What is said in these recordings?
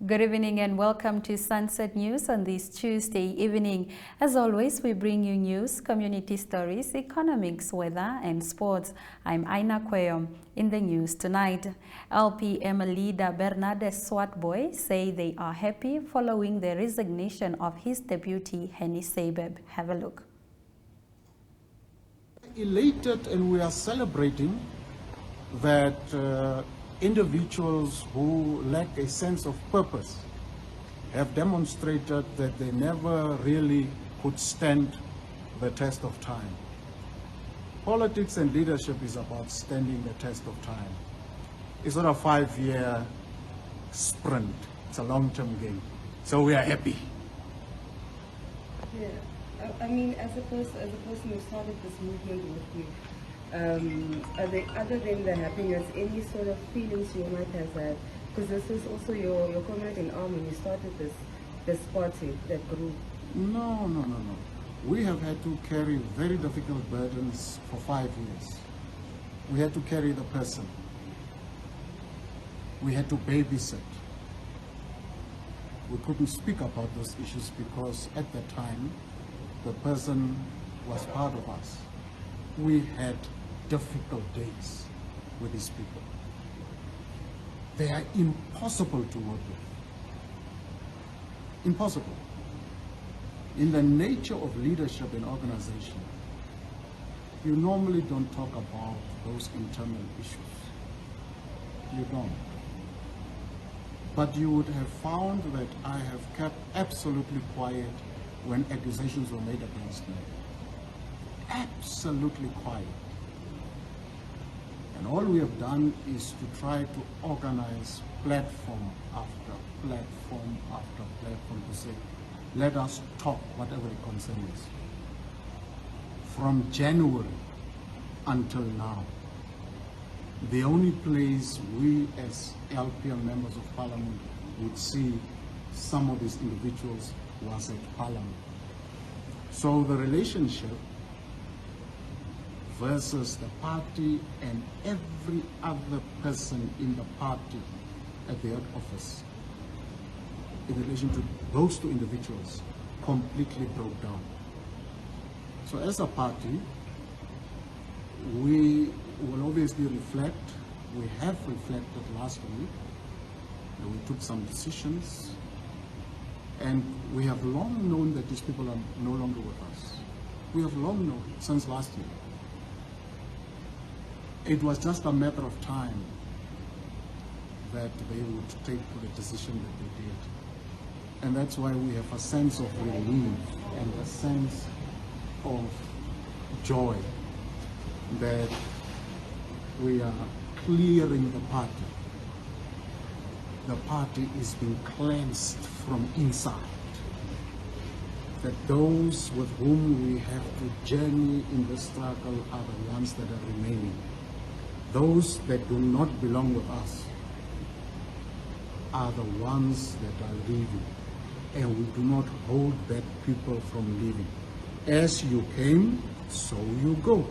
Good evening and welcome to Sunset News on this Tuesday evening. As always, we bring you news, community stories, economics, weather and sports. I'm Aina Kweo. In the news tonight, LPM leader Bernard Swartboy say they are happy following the resignation of his deputy Henny Sabeb. Have a look. Elated, and we are celebrating that individuals who lack a sense of purpose have demonstrated that they never really could stand the test of time. Politics and leadership is about standing the test of time. It's not a 5-year sprint, it's a long-term game. So we are happy. Yeah, I mean, as a person who started this movement with you, are there, other than the happiness, any sort of feelings you might have had? Because this is also your comrade in arms when you started this party, that group. No. We have had to carry very difficult burdens for 5 years. We had to carry the person. We had to babysit. We couldn't speak about those issues because at that time, the person was part of us. We had difficult days with these people. They are impossible to work with. Impossible. In the nature of leadership in organization, you normally don't talk about those internal issues. You don't. But you would have found that I have kept absolutely quiet when accusations were made against me. Absolutely quiet. And all we have done is to try to organize platform after platform after platform to say, let us talk whatever the concern is. From January until now, the only place we as LPM members of parliament would see some of these individuals was at parliament. So the relationship versus the party and every other person in the party at the head office in relation to those two individuals completely broke down. So as a party, we will obviously reflect. We have reflected last week, and we took some decisions, and we have long known that these people are no longer with us. We have long known since last year. It was just a matter of time that they would take the decision that they did. And that's why we have a sense of relief and a sense of joy that we are clearing the party. The party is being cleansed from inside. That those with whom we have to journey in the struggle are the ones that are remaining. Those that do not belong with us are the ones that are leaving. And we do not hold back people from leaving. As you came, so you go.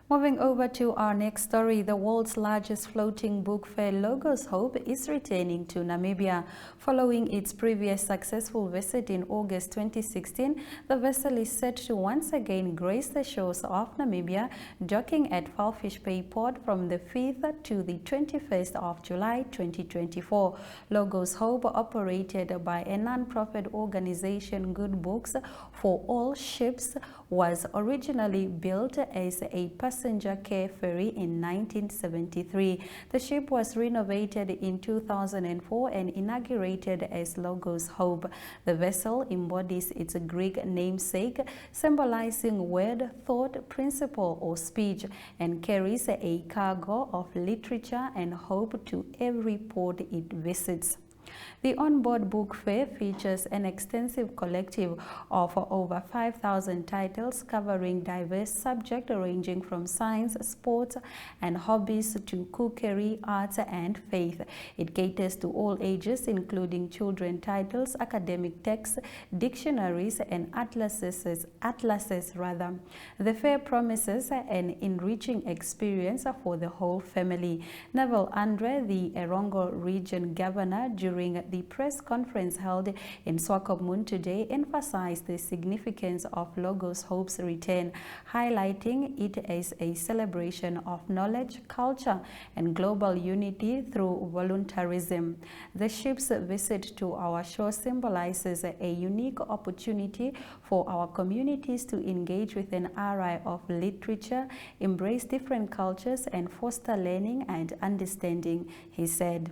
Moving over to our next story, the world's largest floating book fair, Logos Hope, is returning to Namibia. Following its previous successful visit in August 2016, the vessel is set to once again grace the shores of Namibia, docking at Walvis Bay Port from the 5th to the 21st of July 2024. Logos Hope, operated by a non-profit organization, Good Books for All Ships, was originally built as a passenger care ferry in 1973. The ship was renovated in 2004 and inaugurated as Logos Hope. The vessel embodies its Greek namesake, symbolizing word, thought, principle, or speech, and carries a cargo of literature and hope to every port it visits. The onboard book fair features an extensive collective of over 5,000 titles covering diverse subjects ranging from science, sports, and hobbies to cookery, arts, and faith. It caters to all ages, including children titles, academic texts, dictionaries, and atlases. The fair promises an enriching experience for the whole family. Neville Andre, the Erongo Region Governor, during the press conference held in Swakopmund today, emphasized the significance of Logos Hope's return, highlighting it as a celebration of knowledge, culture, and global unity through voluntarism. The ship's visit to our shore symbolizes a unique opportunity for our communities to engage with an array of literature, embrace different cultures, and foster learning and understanding, he said.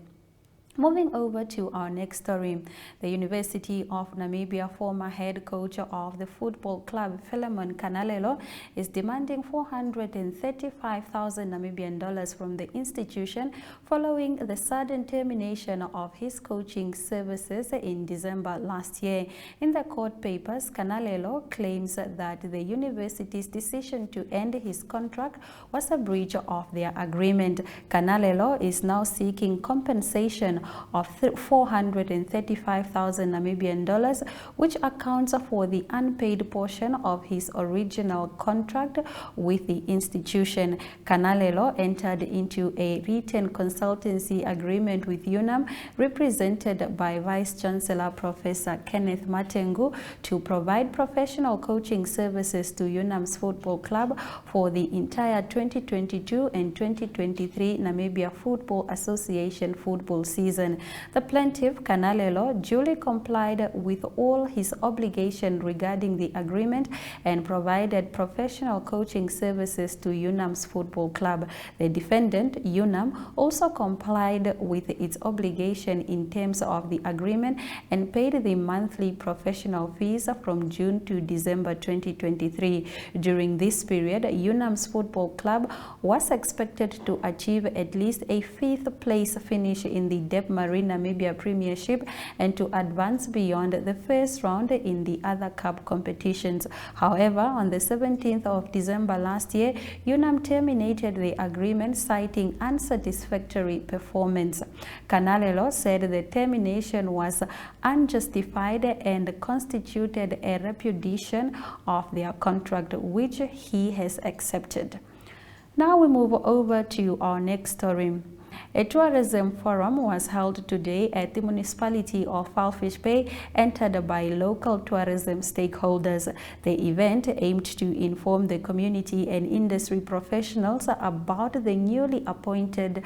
Moving over to our next story, the University of Namibia former head coach of the football club Philemon Kanalelo is demanding 435,000 Namibian dollars from the institution following the sudden termination of his coaching services in December last year. In the court papers, Kanalelo claims that the university's decision to end his contract was a breach of their agreement. Kanalelo is now seeking compensation of 435,000 Namibian dollars, which accounts for the unpaid portion of his original contract with the institution. Kanalelo entered into a written consultancy agreement with UNAM, represented by Vice Chancellor Professor Kenneth Matengu, to provide professional coaching services to UNAM's football club for the entire 2022 and 2023 Namibia Football Association football season. The plaintiff, Kanalelo, duly complied with all his obligations regarding the agreement and provided professional coaching services to UNAM's football club. The defendant, UNAM, also complied with its obligation in terms of the agreement and paid the monthly professional fees from June to December 2023. During this period, UNAM's football club was expected to achieve at least a 5th place finish in the Deb Marine Namibia Premiership and to advance beyond the first round in the other cup competitions. However, on the 17th of December last year, UNAM terminated the agreement, citing unsatisfactory performance. Kanalelo said the termination was unjustified and constituted a repudiation of their contract, which he has accepted. Now we move over to our next story. A tourism forum was held today at the municipality of Walvis Bay, entered by local tourism stakeholders. The event aimed to inform the community and industry professionals about the newly appointed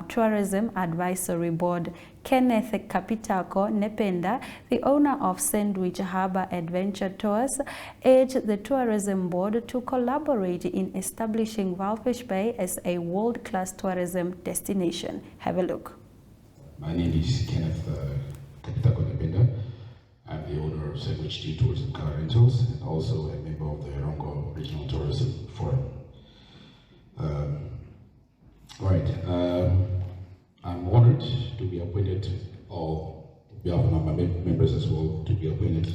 Tourism Advisory Board. Kenneth Kapitako Nependa, the owner of Sandwich Harbour Adventure Tours, urged the Tourism Board to collaborate in establishing Walvis Bay as a world-class tourism destination. Have a look. My name is Kenneth Kapitako Nependa. I'm the owner of Sandwich G Tours and Car Rentals, and also a member of the Erongo Regional Tourism Forum. I'm honored to be appointed, or on behalf of my members as well, to be appointed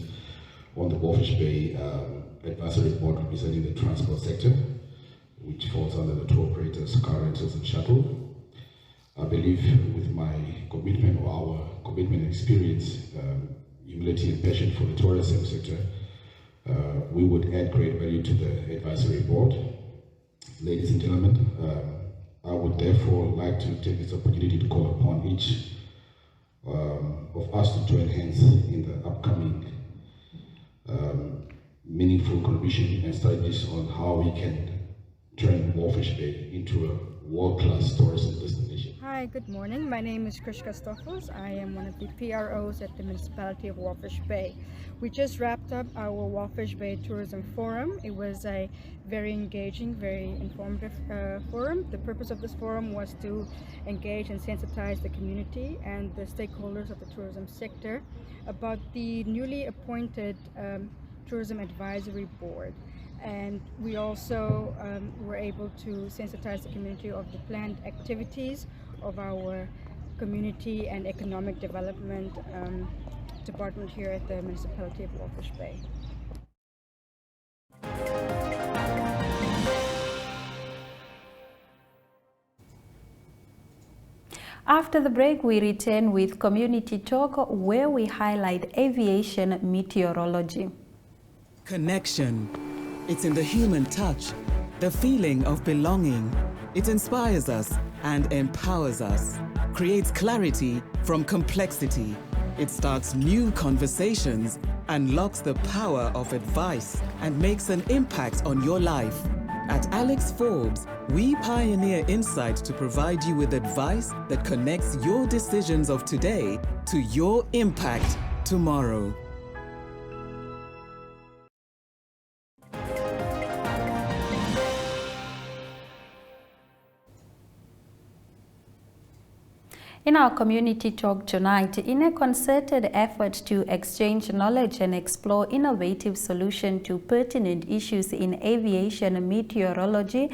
on the Walvis Bay Advisory Board representing the transport sector, which falls under the tour operators, car rentals, and shuttle. I believe with my commitment, or our commitment, experience, humility, and passion for the tourism sector, we would add great value to the advisory board. Ladies and gentlemen, I would therefore like to take this opportunity to call upon each of us to join hands in the upcoming meaningful contribution and studies on how we can turn Walvis Bay into a world-class tourism destination. Hi, good morning. My name is Krish Stoffels. I am one of the PROs at the municipality of Walvis Bay. We just wrapped up our Walvis Bay Tourism Forum. It was a very engaging, very informative forum. The purpose of this forum was to engage and sensitize the community and the stakeholders of the tourism sector about the newly appointed Tourism Advisory Board. And we also were able to sensitize the community of the planned activities of our Community and Economic Development Department here at the Municipality of Walvish Bay. After the break, we return with Community Talk, where we highlight aviation meteorology. Connection. It's in the human touch, the feeling of belonging. It inspires us and empowers us, creates clarity from complexity. It starts new conversations, unlocks the power of advice, and makes an impact on your life. At Alex Forbes, we pioneer insight to provide you with advice that connects your decisions of today to your impact tomorrow. In our Community Talk tonight, in a concerted effort to exchange knowledge and explore innovative solutions to pertinent issues in aviation meteorology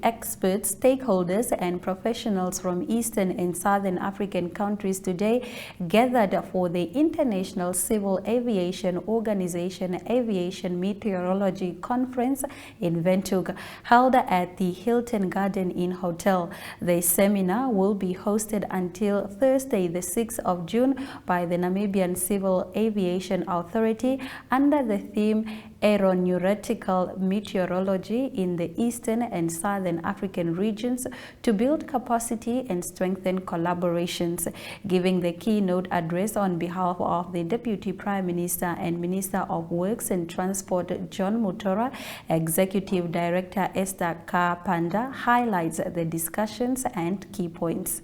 experts, stakeholders, and professionals from Eastern and Southern African countries today gathered for the International Civil Aviation Organization Aviation Meteorology Conference in Windhoek, held at the Hilton Garden Inn Hotel. The seminar will be hosted until Thursday, the 6th of June by the Namibian Civil Aviation Authority under the theme Aeronautical Meteorology in the Eastern and Southern African regions to build capacity and strengthen collaborations. Giving the keynote address on behalf of the Deputy Prime Minister and Minister of Works and Transport, John Mutora, Executive Director Esther Kapanda highlights the discussions and key points.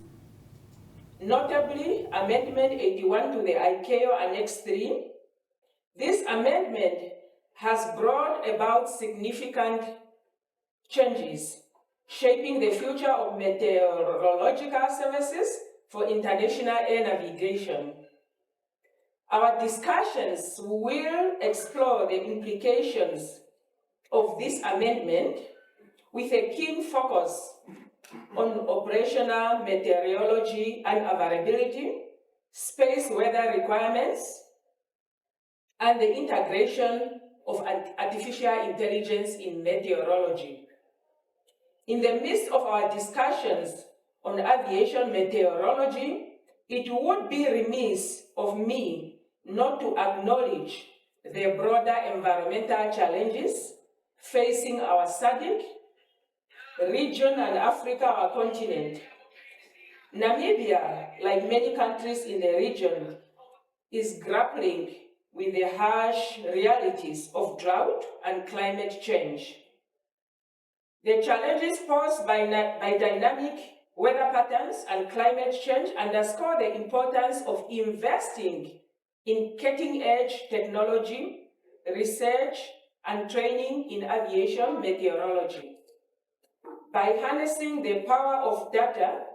Notably, Amendment 81 to the ICAO Annex 3. This amendment has brought about significant changes, shaping the future of meteorological services for international air navigation. Our discussions will explore the implications of this amendment with a keen focus on operational meteorology and availability, space weather requirements, and the integration of artificial intelligence in meteorology. In the midst of our discussions on aviation meteorology, it would be remiss of me not to acknowledge the broader environmental challenges facing our SADC region and Africa, our continent. Namibia, like many countries in the region, is grappling with the harsh realities of drought and climate change. The challenges posed by dynamic weather patterns and climate change underscore the importance of investing in cutting-edge technology, research, and training in aviation meteorology. By harnessing the power of data,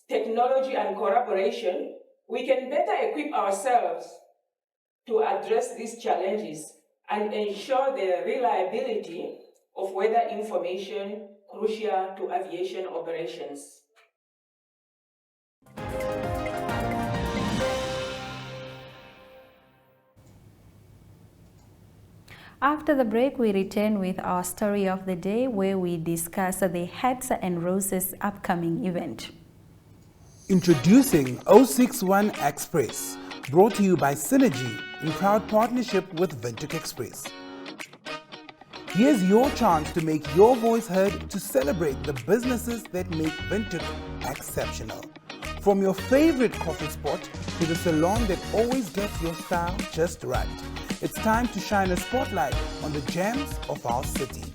technology, and collaboration, we can better equip ourselves to address these challenges and ensure the reliability of weather information crucial to aviation operations. After the break, we return with our story of the day, where we discuss the Hats and Roses upcoming event. Introducing 061 Express, brought to you by Synergy in proud partnership with Windhoek Express. Here's your chance to make your voice heard to celebrate the businesses that make Windhoek exceptional. From your favorite coffee spot to the salon that always gets your style just right. It's time to shine a spotlight on the gems of our city.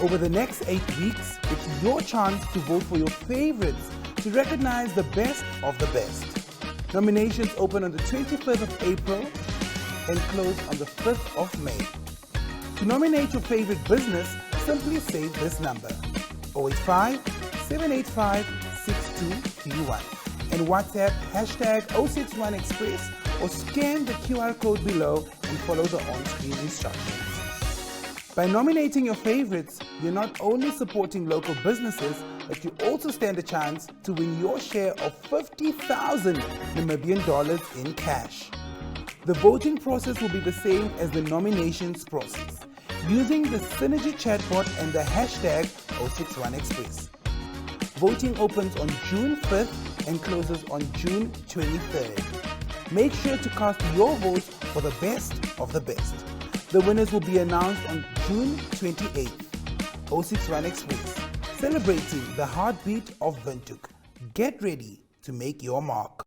Over the next 8 weeks, it's your chance to vote for your favorites to recognize the best of the best. Nominations open on the 25th of April and close on the 5th of May. To nominate your favorite business, simply save this number, 085-785-6231, and WhatsApp #061Express or scan the QR code below and follow the on-screen instructions. By nominating your favorites, you're not only supporting local businesses, but you also stand a chance to win your share of 50,000 Namibian dollars in cash. The voting process will be the same as the nominations process, using the Synergy chatbot and the hashtag 061Express. Voting opens on June 5th and closes on June 23rd. Make sure to cast your votes for the best of the best. The winners will be announced on June 28th. 061Express, celebrating the heartbeat of Windhoek. Get ready to make your mark.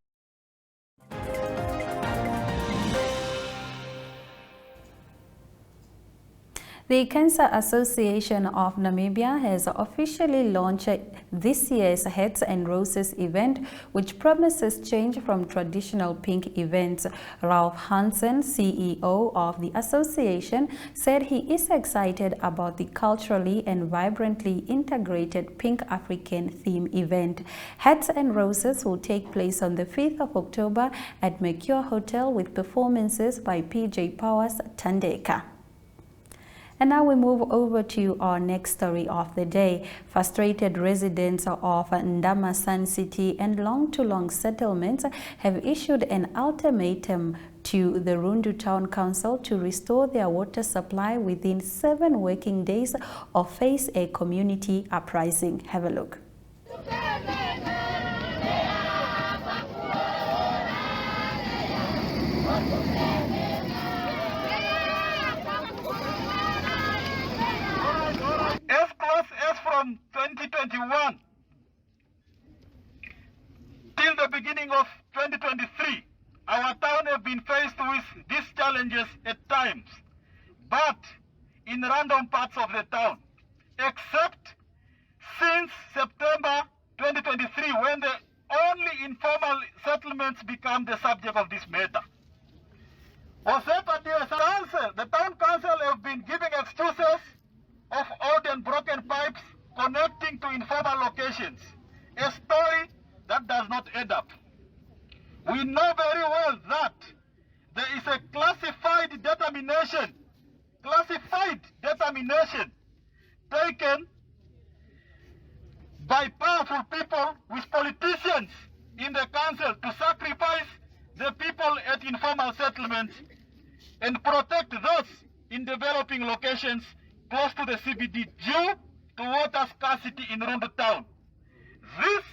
The Cancer Association of Namibia has officially launched this year's Heads and Roses event, which promises change from traditional pink events. Ralph Hansen, CEO of the association, said he is excited about the culturally and vibrantly integrated Pink African theme event. Heads and Roses will take place on the 5th of October at Mercure Hotel with performances by PJ Powers Tandeka. And now we move over to our next story of the day. Frustrated residents of Ndama Sun City and Long settlements have issued an ultimatum to the Rundu Town Council to restore their water supply within 7 working days or face a community uprising. Have a look. As from 2021 till the beginning of 2023, our town has been faced with these challenges at times, but in random parts of the town, except since September 2023, when the only informal settlements become the subject of this matter. The town council have been giving excuses of old and broken pipes connecting to informal locations, a story that does not add up. We know very well that there is a classified determination taken by powerful people with politicians in the council to sacrifice the people at informal settlements and protect those in developing locations close to the CBD due to water scarcity in Rundu Town. This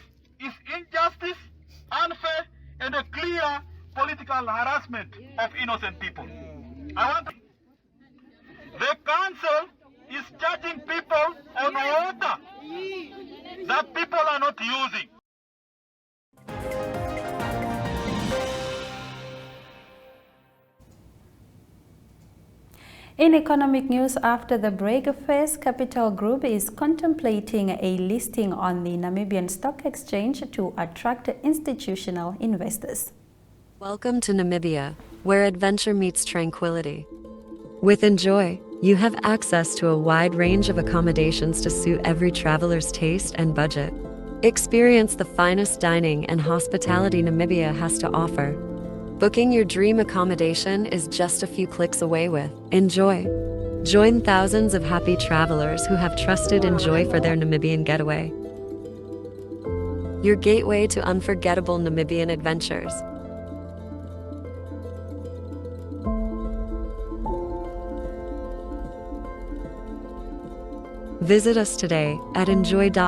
is injustice, unfair, and a clear political harassment of innocent people. The council is charging people on water that people are not using. In economic news after the break, First Capital Group is contemplating a listing on the Namibian Stock Exchange to attract institutional investors. Welcome to Namibia, where adventure meets tranquility. With Enjoy, you have access to a wide range of accommodations to suit every traveler's taste and budget. Experience the finest dining and hospitality Namibia has to offer. Booking your dream accommodation is just a few clicks away with Enjoy. Join thousands of happy travelers who have trusted Enjoy for their Namibian getaway. Your gateway to unforgettable Namibian adventures. Visit us today at enjoy.my.na.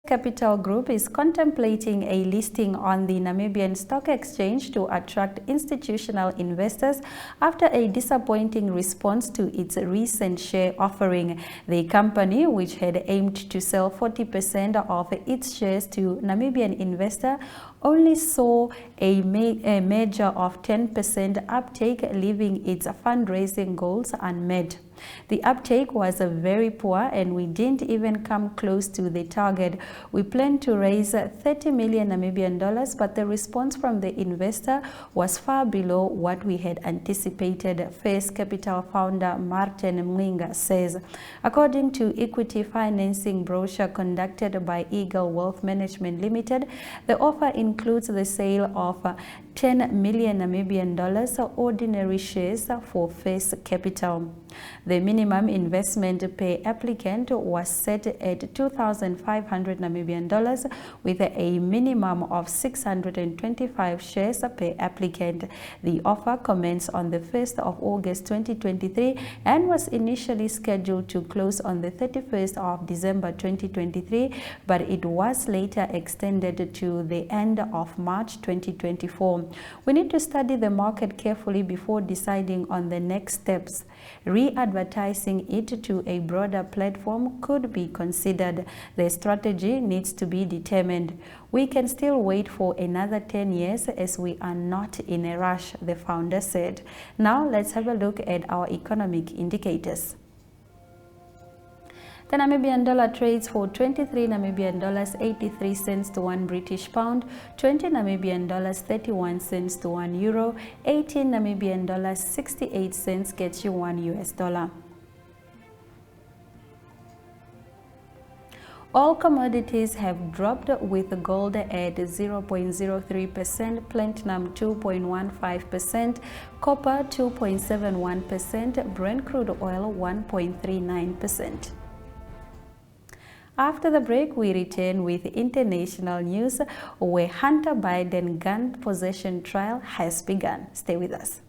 Capital Group is contemplating a listing on the Namibian Stock Exchange to attract institutional investors after a disappointing response to its recent share offering. The company, which had aimed to sell 40% of its shares to Namibian investor, only saw a measure of 10% uptake, leaving its fundraising goals unmet. The uptake was very poor and we didn't even come close to the target. We planned to raise 30 million Namibian dollars, but the response from the investor was far below what we had anticipated, Face Capital founder Martin Mwinga says. According to equity financing brochure conducted by Eagle Wealth Management Limited, the offer includes the sale of 10 million Namibian dollars ordinary shares for Face Capital. The minimum investment per applicant was set at 2,500 Namibian dollars with a minimum of 625 shares per applicant. The offer commenced on the 1st of August 2023 and was initially scheduled to close on the 31st of December 2023, but it was later extended to the end of March 2024. We need to study the market carefully before deciding on the next steps. Re-advertising it to a broader platform could be considered. The strategy needs to be determined. We can still wait for another 10 years as we are not in a rush, the founder said. Now let's have a look at our economic indicators. The Namibian dollar trades for 23 Namibian dollars 83 cents to 1 British pound, 20 Namibian dollars 31 cents to 1 euro, 18 Namibian dollars 68 cents gets you 1 US dollar. All commodities have dropped, with gold at 0.03%, platinum 2.15%, copper 2.71%, Brent crude oil 1.39%. After the break, we return with international news where Hunter Biden gun possession trial has begun. Stay with us.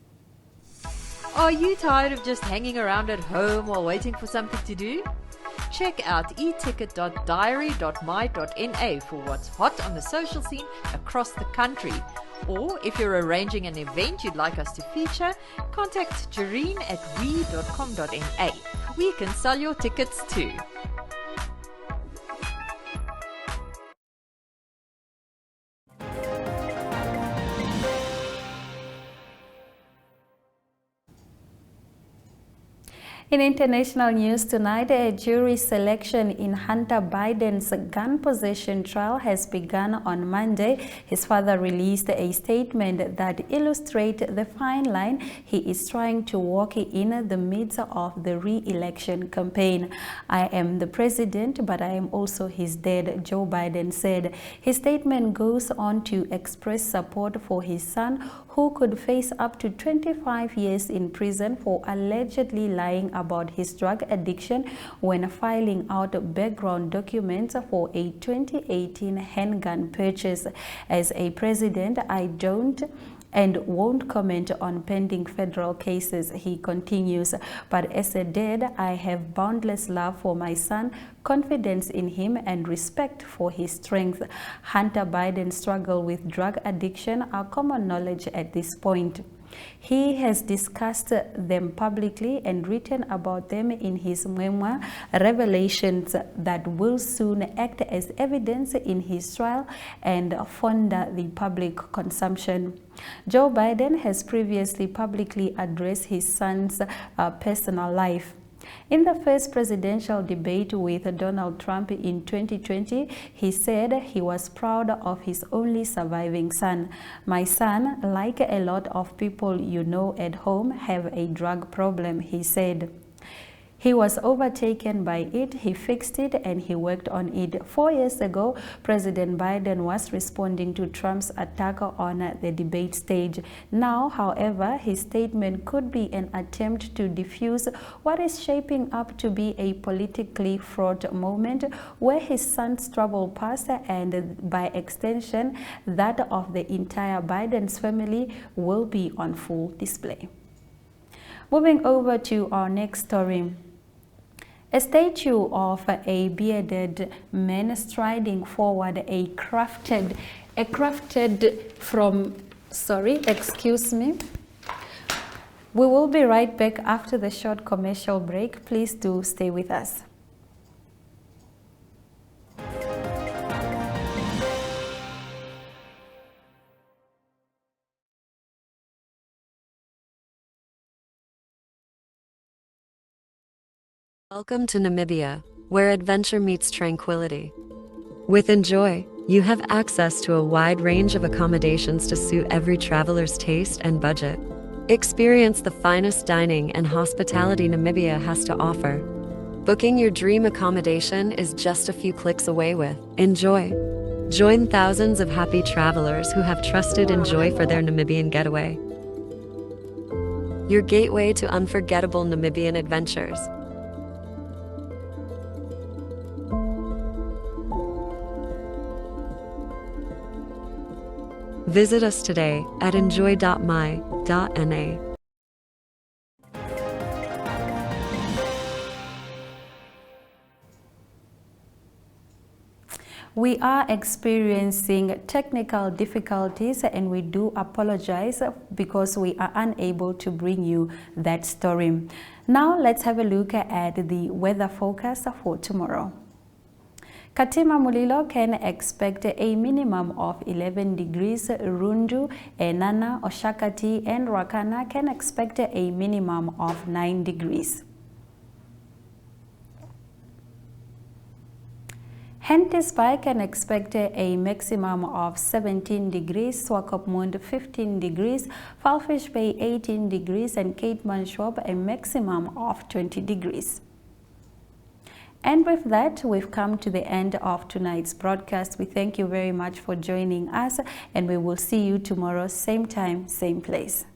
Are you tired of just hanging around at home while waiting for something to do? Check out eticket.diary.my.na for what's hot on the social scene across the country. Or if you're arranging an event you'd like us to feature, contact Jareen at we.com.na. We can sell your tickets too. In international news tonight, a jury selection in Hunter Biden's gun possession trial has begun on Monday. His father released a statement that illustrates the fine line he is trying to walk in the midst of the re-election campaign. "I am the president, but I am also his dad," Joe Biden said. His statement goes on to express support for his son, who could face up to 25 years in prison for allegedly lying about his drug addiction when filing out background documents for a 2018 handgun purchase. "As a president, I don't and won't comment on pending federal cases," he continues. "But as a dad, I have boundless love for my son, confidence in him, and respect for his strength." Hunter Biden's struggle with drug addiction are common knowledge at this point. He has discussed them publicly and written about them in his memoir, Revelations, that will soon act as evidence in his trial and further the public consumption. Joe Biden has previously publicly addressed his son's personal life. In the first presidential debate with Donald Trump in 2020, he said he was proud of his only surviving son. "My son, like a lot of people you know at home, have a drug problem," he said. He was overtaken by it, he fixed it, and he worked on it. 4 years ago, President Biden was responding to Trump's attack on the debate stage. Now, however, his statement could be an attempt to diffuse what is shaping up to be a politically fraught moment where his son's troubled past and, by extension, that of the entire Biden's family will be on full display. Moving over to our next story. A statue of a bearded man striding forward, excuse me. We will be right back after the short commercial break. Please do stay with us. Welcome to Namibia, where adventure meets tranquility. With Enjoy, you have access to a wide range of accommodations to suit every traveler's taste and budget. Experience the finest dining and hospitality Namibia has to offer. Booking your dream accommodation is just a few clicks away with Enjoy. Join thousands of happy travelers who have trusted Enjoy for their Namibian getaway. Your gateway to unforgettable Namibian adventures. Visit us today at enjoy.my.na. We are experiencing technical difficulties and we do apologize because we are unable to bring you that story. Now let's have a look at the weather forecast for tomorrow. Katima Mulilo can expect a minimum of 11 degrees. Rundu, Enana, Oshakati and Rakana can expect a minimum of 9 degrees. Henties Bay can expect a maximum of 17 degrees, Swakopmund 15 degrees, Falfish Bay 18 degrees and Cape Manshop a maximum of 20 degrees. And with that, we've come to the end of tonight's broadcast. We thank you very much for joining us and we will see you tomorrow, same time, same place.